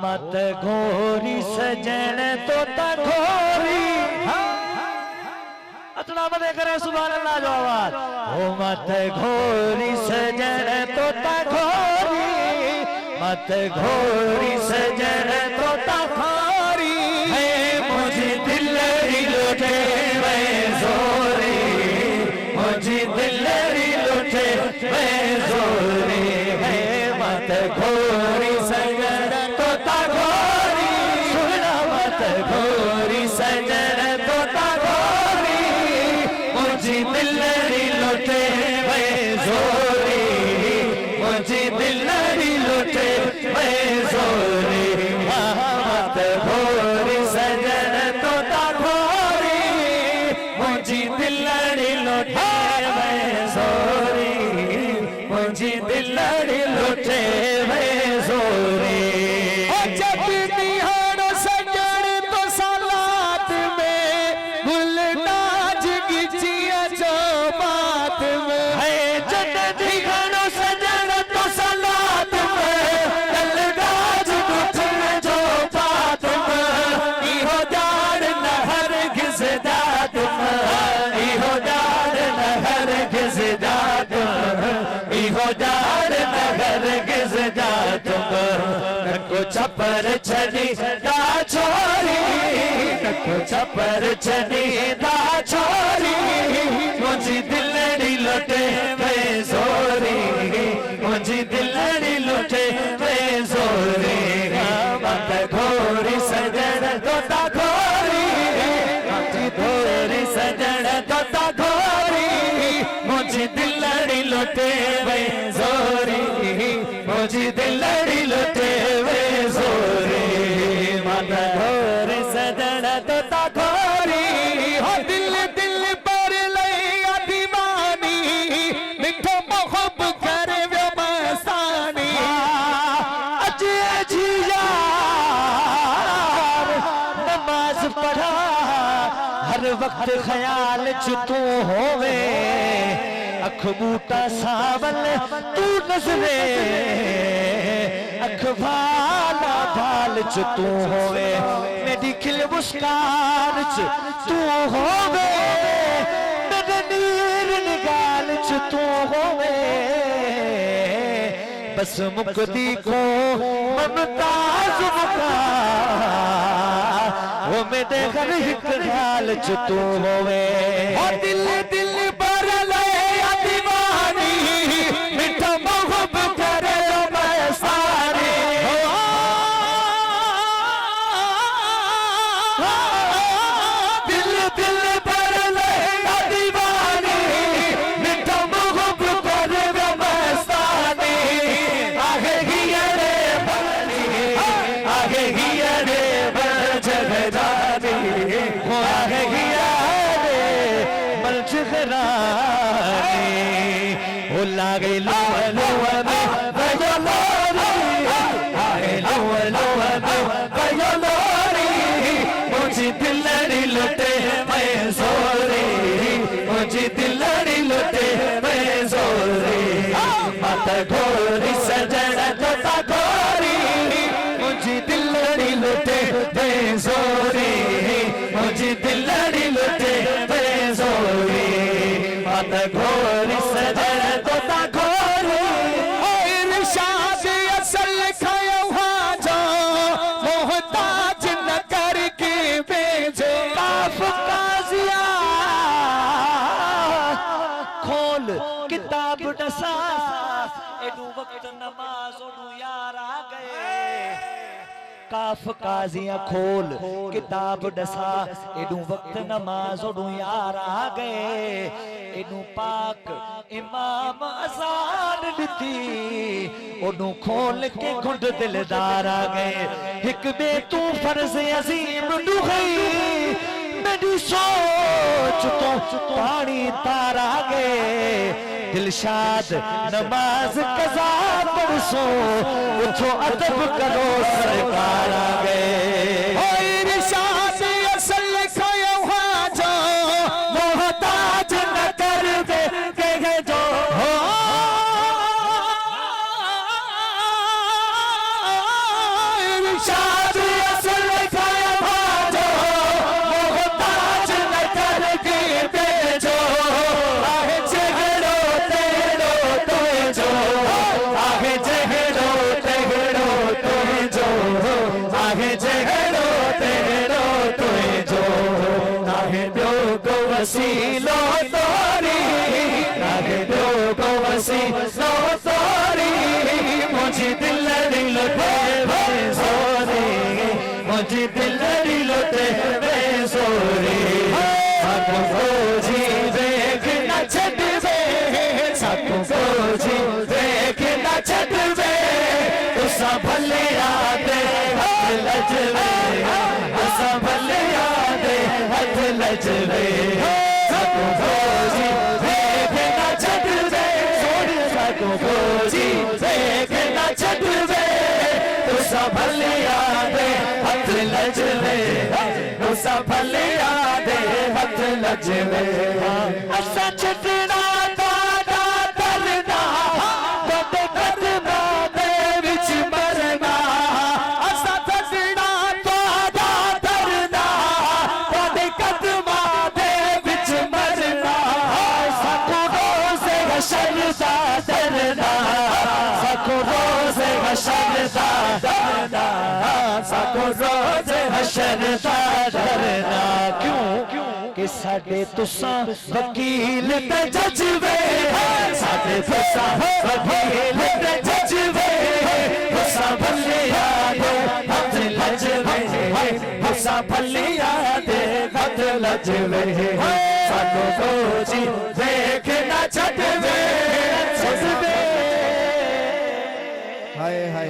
मत घोरी सजन तो घोरी अतना मत करे सुभान अल्लाह जो आवाज ओ मत घोरी सजन तो घोरी मत घोरी सजन तो घोरी है मुझे दिल लुटे वे जोरी मुझे दिल लुटे वे जोरी है मत घोरी सजन तो घोरी सुना मत घोरी सजन तो घोरी मुझे दिल लुटे वे जोरी मुझे दिल लुटे वे जोरी मत घोरी सजन तो घोरी मुझे दिल लुटे वे जोरी मुझे दिल लुटे वे जोरी जब निहारो सजन तो सालात में गुलनाज गिचिया जो बात में है जब निहारो सजन तो सालात में गुलनाज गिचिया जो बात में इहो जान नहर घिस दात में इहो जान नहर घिस दात इहो जान नहर घिस दात नको छपर छनी दा छोरी नको छपर छनी दा छोरी मुझी दिलड़ी लुटे वे जोरी मुझी दिलड़ी लुटे वे जोरी मत घोरी सजन तो घोरी मुझी घोरी सजन तो घोरी मुझी दिलड़ी लुटे वे जोरी मुझी दिलड़ी लुटे वे जोरी मत घोरी सजन तो घोरी हो दिल दिल पर ले दीवानी मिठो मोहब कर वे मस्तानी अजे जिया नमाज पढ़ा हर वक्त ख्याल च तू होवे अख बूटा सावल तू नजरे अख भाला भाल च तू होवे मेरी खिल मुस्कान च तू होवे मेरे नीर निगाल च तू होवे बस मुक्ति को ममताज मुका वो मेरे घर हिक ख्याल च तू होवे हो दिल दिल पर ले दीवानी मिठो मोहब कर वे मस्तानी दिल दिल पर ले दीवानी मिठो मोहब कर वे मस्तानी आगे हिया रे बनी आगे हिया रे बजगदानी आगे हिया रे बजगदानी ओ लागे लुआ लुआ में बजो लोरी आगे लुआ लुआ में बजो लोरी मुझे दिलड़ी लुटे मैं जोरी मुझे दिलड़ी लुटे मैं जोरी मत घोरी सजन तो घोरी मुझे दिलड़ी लुटे मैं जोरी मुझे दिलड़ी लुटे मैं जोरी मत घोरी सजन तो घोरी इरशाद असल खायो हाजो मोहताज न करके भेजो काफ काजिया खोल किताब डसा एडू वक्त नमाज ओडू यार आ गए काफ काजिया खोल किताब डसा एडू वक्त नमाज ओडू यार आ गए एडू पाक इमाम अजान दिती ओडू खोल के घुंड दिलदार आ गए एक बे तू फर्ज अजीम डुगई मेरी सोच तो पानी तार आ गए दिलशाद नमाज कज़ा परसो उठो अदब करो सरकार आ गए इरशाद असल खायो हाजो मोहताज न कर के जो वसीलो तोरी रागे दोगो वसीलो तोरी मुझे दिल लुटे वे सोरे मुझे दिल लुटे वे सोरे साकू खोजी देख न छड़वे साकू खोजी देख न छड़वे तुसा भले यादे हथ लजवे तुसा भले यादे हथ लजवे साकू खोजी देख न छड़वे साकू खोजी देख न छड़वे तुसा भले यादे हथ लजवे तुसा भले यादे हथ लजवे असा छड़ना ताड़ा करना कदे कदमा दे विच मरना असा छड़ना ताड़ा करना कदे कदमा दे विच मरना साकू रोज़े हशर दा डरना साकू रोज़े हशर दा डरना साकू रोज़े हशर दा डरना क्यों कि साडे तुसा वकील ते जजवे साडे तुसा वकील ते जजवे तुसा भले यादे हथ लजवे तुसा भले यादे हथ लजवे साकू खोजी देख न छड़वे हाय हाय